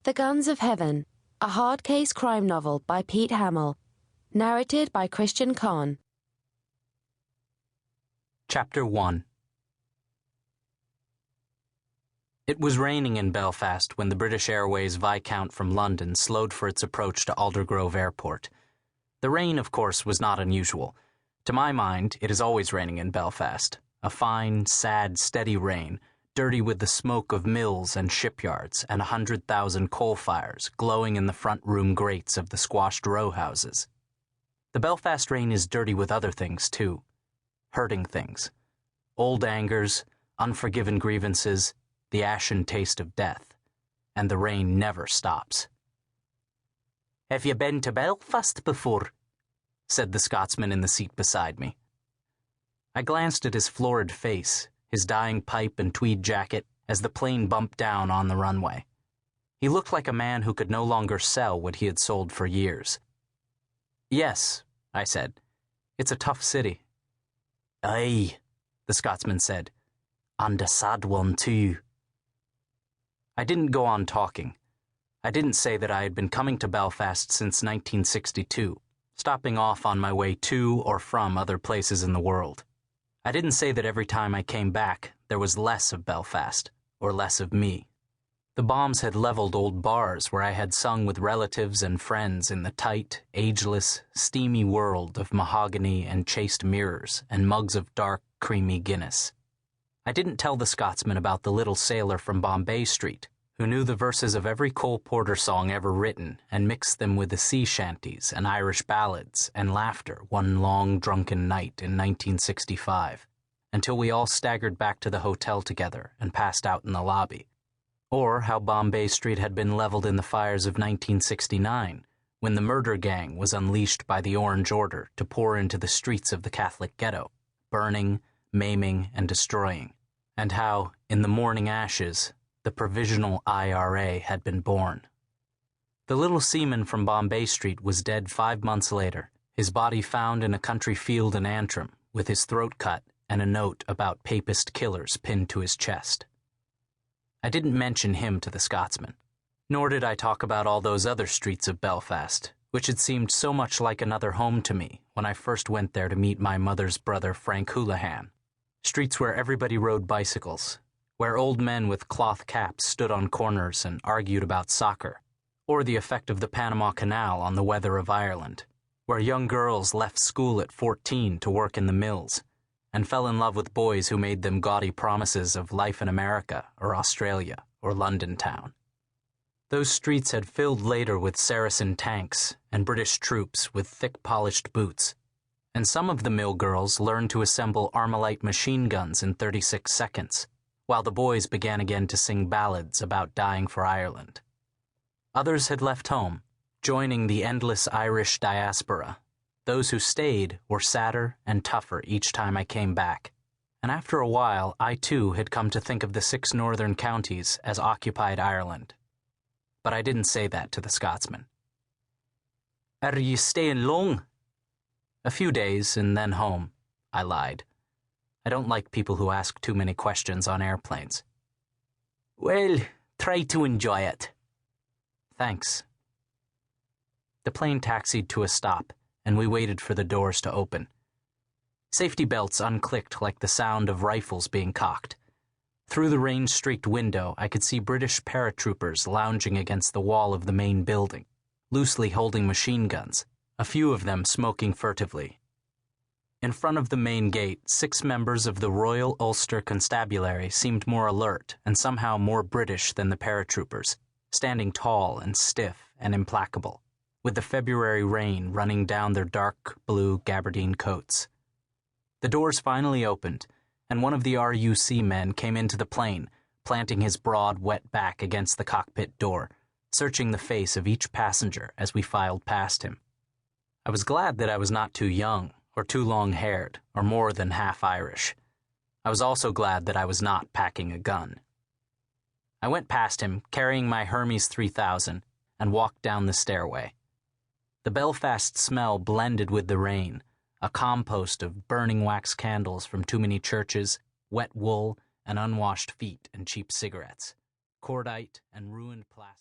The Guns of Heaven, a hard case crime novel by Pete Hamill, narrated by Conn. Chapter 1. It was raining in Belfast when the British Airways Viscount from London slowed for its approach to Aldergrove Airport. The rain, of course, was not unusual. To my mind, it is always raining in Belfast. A fine, sad, steady rain, dirty with the smoke of mills and shipyards and 100,000 coal fires glowing in the front room grates of the squashed row houses. The Belfast rain is dirty with other things, too. Hurting things. Old angers, unforgiven grievances, the ashen taste of death. And the rain never stops. "Have you been to Belfast before?" said the Scotsman in the seat beside me. I glanced at his florid face, his dying pipe and tweed jacket, as the plane bumped down on the runway. He looked like a man who could no longer sell what he had sold for years. "Yes," I said. "It's a tough city." "Aye," the Scotsman said. "And a sad one, too." I didn't go on talking. I didn't say that I had been coming to Belfast since 1962, stopping off on my way to or from other places in the world. I didn't say that every time I came back, there was less of Belfast, or less of me. The bombs had leveled old bars where I had sung with relatives and friends in the tight, ageless, steamy world of mahogany and chased mirrors and mugs of dark, creamy Guinness. I didn't tell the Scotsman about the little sailor from Bombay Street, who knew the verses of every Cole Porter song ever written and mixed them with the sea shanties and Irish ballads and laughter one long drunken night in 1965, until we all staggered back to the hotel together and passed out in the lobby. Or how Bombay Street had been leveled in the fires of 1969, when the murder gang was unleashed by the Orange Order to pour into the streets of the Catholic ghetto, burning, maiming, and destroying, and how, in the morning ashes, the provisional IRA had been born. The little seaman from Bombay Street was dead 5 months later, his body found in a country field in Antrim, with his throat cut and a note about papist killers pinned to his chest. I didn't mention him to the Scotsman, nor did I talk about all those other streets of Belfast, which had seemed so much like another home to me when I first went there to meet my mother's brother Frank Houlihan. Streets where everybody rode bicycles, where old men with cloth caps stood on corners and argued about soccer, or the effect of the Panama Canal on the weather of Ireland, where young girls left school at 14 to work in the mills, and fell in love with boys who made them gaudy promises of life in America or Australia or London town. Those streets had filled later with Saracen tanks and British troops with thick polished boots, and some of the mill girls learned to assemble Armalite machine guns in 36 seconds, while the boys began again to sing ballads about dying for Ireland. Others had left home, joining the endless Irish diaspora. Those who stayed were sadder and tougher each time I came back, and after a while I too had come to think of the 6 northern counties as occupied Ireland. But I didn't say that to the Scotsman. "Are you staying long?" "A few days and then home," I lied. I don't like people who ask too many questions on airplanes. "Well, try to enjoy it." "Thanks." The plane taxied to a stop, and we waited for the doors to open. Safety belts unclicked like the sound of rifles being cocked. Through the rain-streaked window, I could see British paratroopers lounging against the wall of the main building, loosely holding machine guns, a few of them smoking furtively. In front of the main gate, 6 members of the Royal Ulster Constabulary seemed more alert and somehow more British than the paratroopers, standing tall and stiff and implacable, with the February rain running down their dark blue gabardine coats. The doors finally opened, and one of the RUC men came into the plane, planting his broad, wet back against the cockpit door, searching the face of each passenger as we filed past him. I was glad that I was not too young, or too long-haired, or more than half Irish. I was also glad that I was not packing a gun. I went past him, carrying my Hermes 3000, and walked down the stairway. The Belfast smell blended with the rain, a compost of burning wax candles from too many churches, wet wool, and unwashed feet and cheap cigarettes, cordite and ruined plastic.